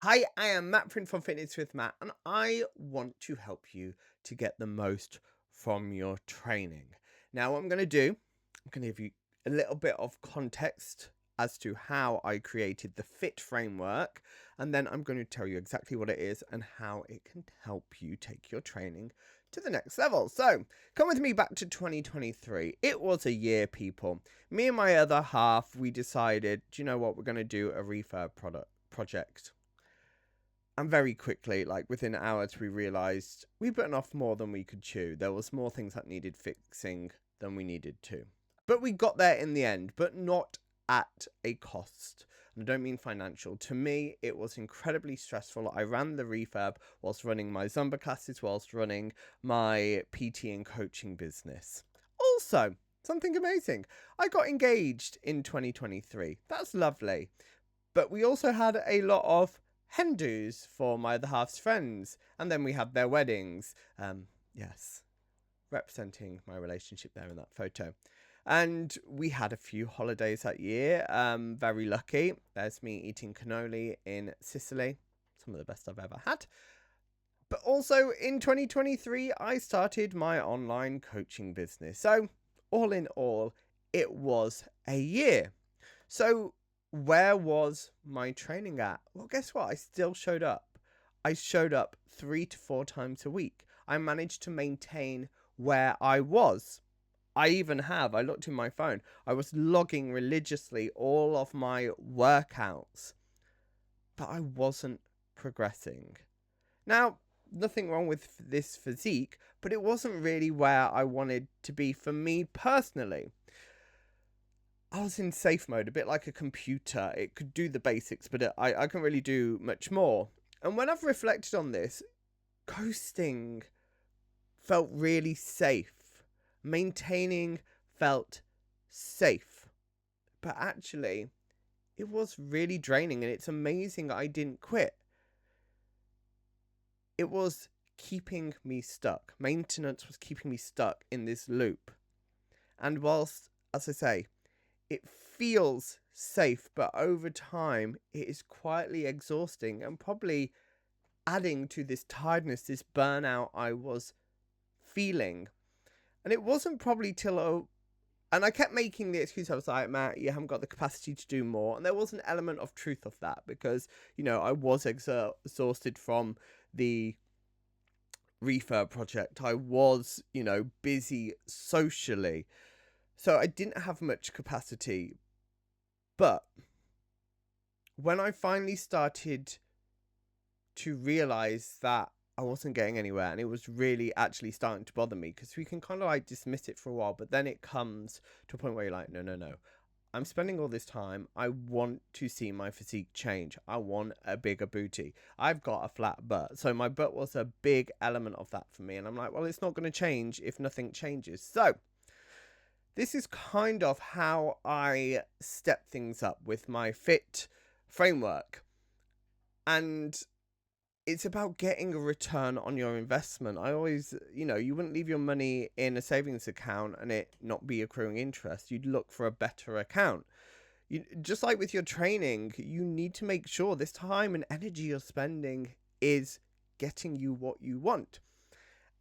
Hi, I am Matt Print from Fitness with Matt, and I want to help you to get the most from your training. Now, what I'm going to do, I'm going to give you a little bit of context as to how I created the FIT framework, and then I'm going to tell you exactly what it is and how it can help you take your training to the next level. So, come with me back to 2023. It was a year, people. Me and my other half, we decided, do you know what, we're going to do a refurb project. And very quickly, like within hours, we realized we bitten off more than we could chew. There was more things that needed fixing than we needed to. But we got there in the end, but not at a cost. And I don't mean financial. To me, it was incredibly stressful. I ran the refurb whilst running my Zumba classes, whilst running my PT and coaching business. Also, something amazing. I got engaged in 2023. That's lovely. But we also had a lot of hen do's for my other half's friends, and then we had their weddings. Yes, representing my relationship there in that photo. And we had a few holidays that year. Very lucky. There's me eating cannoli in Sicily, some of the best I've ever had. But also in 2023, I started my online coaching business. So, all in all, it was a year. So, where was my training at? Well, guess what? I still showed up. I showed up 3 to 4 times a week. I managed to maintain where I was. I looked in my phone, I was logging religiously all of my workouts, but I wasn't progressing. Now, nothing wrong with this physique, but it wasn't really where I wanted to be for me personally. I was in safe mode, a bit like a computer. It could do the basics, but I couldn't really do much more. And when I've reflected on this, coasting felt really safe. Maintaining felt safe. But actually, it was really draining, and it's amazing I didn't quit. It was keeping me stuck. Maintenance was keeping me stuck in this loop. And whilst, as I say, it feels safe, but over time it is quietly exhausting and probably adding to this tiredness, this burnout I was feeling. And it wasn't probably and I kept making the excuse, I was like, Matt, you haven't got the capacity to do more. And there was an element of truth of that because, I was exhausted from the refurb project. I was, busy socially. So I didn't have much capacity. But when I finally started to realize that I wasn't getting anywhere and it was really actually starting to bother me, because we can kind of like dismiss it for a while, but then it comes to a point where you're like, no. I'm spending all this time. I want to see my physique change. I want a bigger booty. I've got a flat butt. So my butt was a big element of that for me. And I'm like, well, it's not going to change if nothing changes. So this is kind of how I step things up with my FIT framework. And it's about getting a return on your investment. I always, you wouldn't leave your money in a savings account and it not be accruing interest. You'd look for a better account. Just like with your training, you need to make sure this time and energy you're spending is getting you what you want.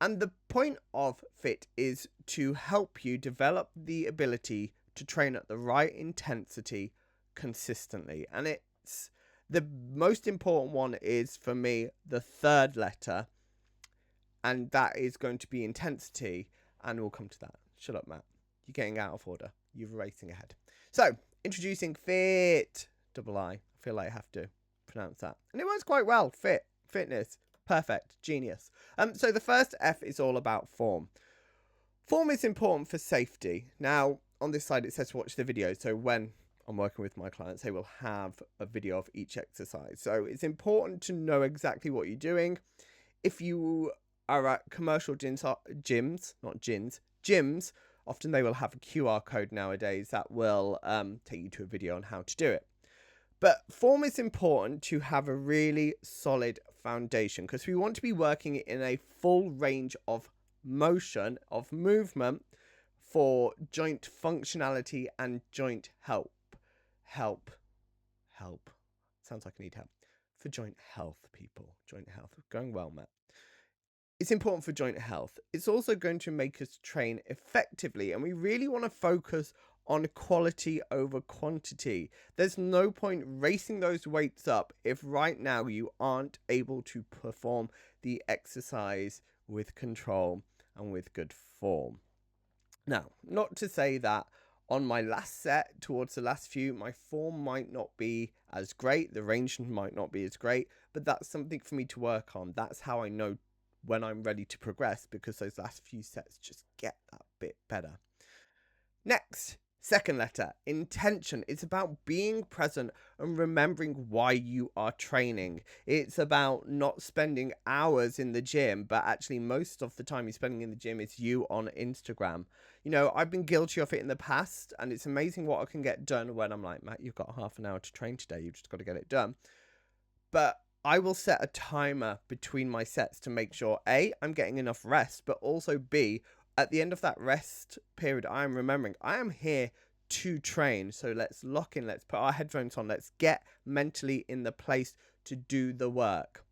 And the point of FIT is to help you develop the ability to train at the right intensity consistently. And it's the most important one is, for me, the third letter, and that is going to be intensity. And we'll come to that. Shut up, Matt. You're getting out of order. You're racing ahead. So, introducing FIT. Double I. I feel like I have to pronounce that. And it works quite well. FIT. Fitness. Perfect. Genius. So the first F is all about form. Form is important for safety. Now, on this side, it says watch the video. So when I'm working with my clients, they will have a video of each exercise. So it's important to know exactly what you're doing. If you are at commercial gyms, often they will have a QR code nowadays that will take you to a video on how to do it. But form is important to have a really solid foundation, because we want to be working in a full range of motion, of movement, for joint functionality and joint help. Sounds like I need help. for joint health, people. Joint health. Going well, Matt. It's important for joint health. It's also going to make us train effectively, and we really want to focus on quality over quantity. There's no point racing those weights up if right now you aren't able to perform the exercise with control and with good form. Now, not to say that on my last set, towards the last few, my form might not be as great, the range might not be as great, but that's something for me to work on. That's how I know when I'm ready to progress, because those last few sets just get that bit better. Next, second letter, intention. It's about being present and remembering why you are training. It's about not spending hours in the gym, but actually most of the time you're spending in the gym is you on Instagram. You know, I've been guilty of it in the past, and it's amazing what I can get done when I'm like, Matt, you've got half an hour to train today. You've just got to get it done. But I will set a timer between my sets to make sure A, I'm getting enough rest, but also B, at the end of that rest period, I am remembering I am here to train. So let's lock in, let's put our headphones on, let's get mentally in the place to do the work.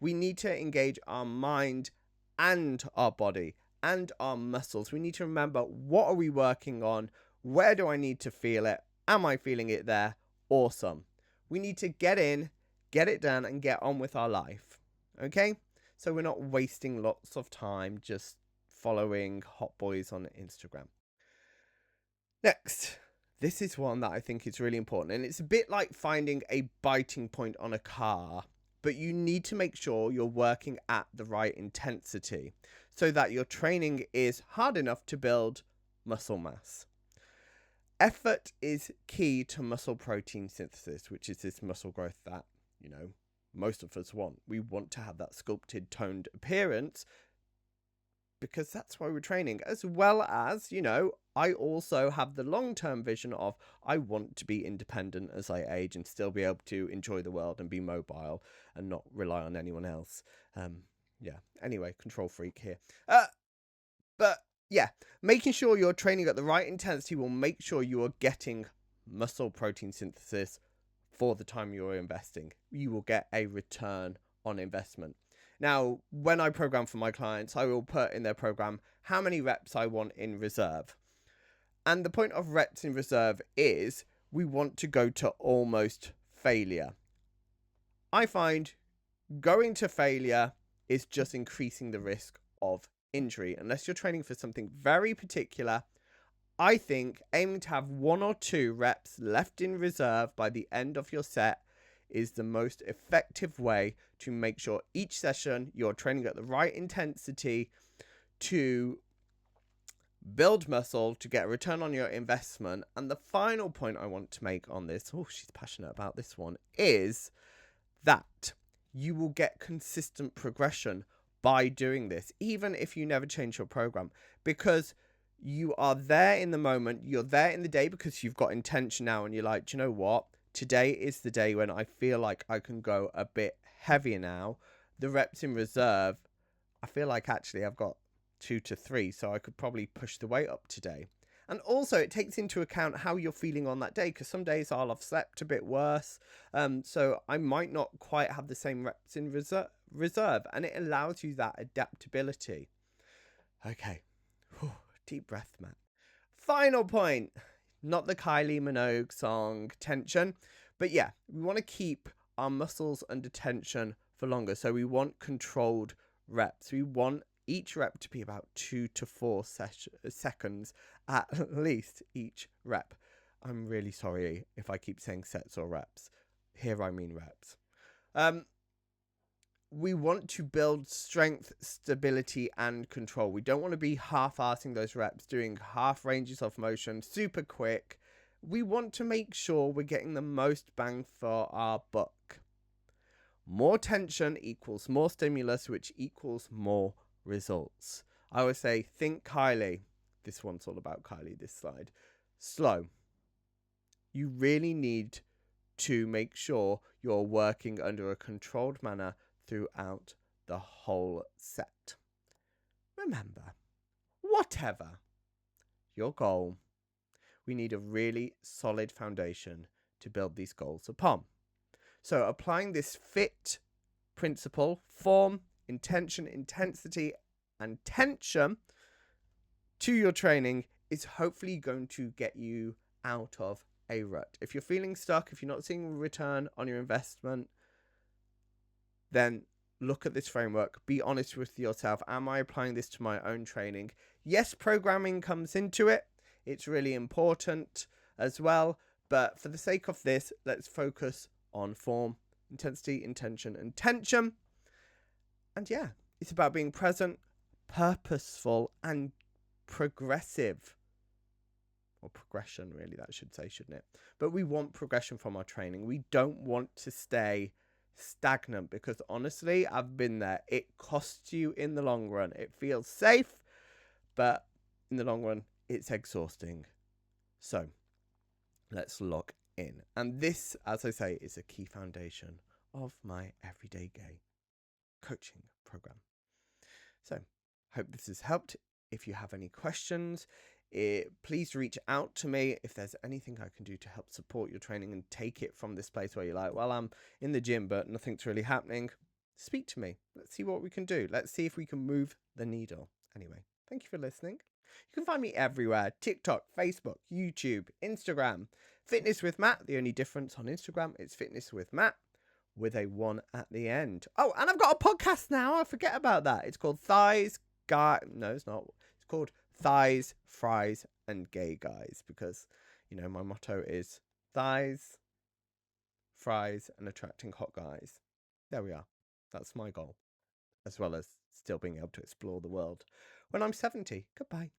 We need to engage our mind and our body and our muscles. We need to remember, what are we working on? Where do I need to feel it? Am I feeling it there? Awesome. We need to get in, get it done, and get on with our life. Okay? So we're not wasting lots of time just following hot boys on Instagram. Next, this is one that I think is really important, and it's a bit like finding a biting point on a car, but you need to make sure you're working at the right intensity so that your training is hard enough to build muscle mass. Effort is key to muscle protein synthesis, which is this muscle growth that, you know, most of us want. We want to have that sculpted, toned appearance because that's why we're training, as well as, you know, I also have the long-term vision of I want to be independent as I age and still be able to enjoy the world and be mobile and not rely on anyone else. Anyway, control freak here. But yeah, making sure you're training at the right intensity will make sure you are getting muscle protein synthesis for the time you're investing. You will get a return on investment. Now, when I program for my clients, I will put in their program how many reps I want in reserve. And the point of reps in reserve is we want to go to almost failure. I find going to failure is just increasing the risk of injury. Unless you're training for something very particular, I think aiming to have 1 or 2 reps left in reserve by the end of your set is the most effective way to make sure each session you're training at the right intensity to build muscle, to get a return on your investment. And the final point I want to make on this, oh, she's passionate about this one, is that you will get consistent progression by doing this, even if you never change your program, because you are there in the moment, you're there in the day because you've got intention now, and you're like, do you know what? Today is the day when I feel like I can go a bit heavier now. The reps in reserve, I feel like actually I've got 2 to 3, so I could probably push the weight up today. And also it takes into account how you're feeling on that day, because some days I'll have slept a bit worse. So I might not quite have the same reps in reserve, and it allows you that adaptability. Okay. Whew. Deep breath, Matt. Final point. Not the Kylie Minogue song Tension, but yeah, we want to keep our muscles under tension for longer. So we want controlled reps. We want each rep to be about 2 to 4 seconds at least each rep. I'm really sorry if I keep saying sets or reps. Here I mean reps. We want to build strength, stability, and control. We don't want to be half-assing those reps, doing half ranges of motion, super quick. We want to make sure we're getting the most bang for our buck. More tension equals more stimulus, which equals more results. I always say, think Kylie. This one's all about Kylie, this slide. Slow. You really need to make sure you're working under a controlled manner throughout the whole set. Remember, whatever your goal, we need a really solid foundation to build these goals upon. So applying this FIIT principle, form, intention, intensity, and tension to your training is hopefully going to get you out of a rut. If you're feeling stuck, if you're not seeing a return on your investment, then look at this framework. Be honest with yourself. Am I applying this to my own training? Yes, programming comes into it. It's really important as well. But for the sake of this, let's focus on form, intensity, intention, and tension. And yeah, it's about being present, purposeful, and progressive. Or progression, really, that should say, shouldn't it? But we want progression from our training. We don't want to stay stagnant, because honestly, I've been there. It costs you in the long run. It feels safe, but in the long run, it's exhausting. So let's lock in. And this, as I say, is a key foundation of my everyday gay coaching program. So hope this has helped. If you have any questions, please reach out to me if there's anything I can do to help support your training and take it from this place where you're like, well, I'm in the gym, but nothing's really happening. Speak to me. Let's see what we can do. Let's see if we can move the needle. Anyway, thank you for listening. You can find me everywhere: TikTok, Facebook, YouTube, Instagram. Fitness with Matt. The only difference on Instagram is Fitness with Matt with a 1 at the end. Oh, and I've got a podcast now. I forget about that. It's called No, it's not. It's called Thighs, Fries, and Gay Guys, because, you know, my motto is thighs, fries, and attracting hot guys. There we are. That's my goal, as well as still being able to explore the world when I'm 70. Goodbye.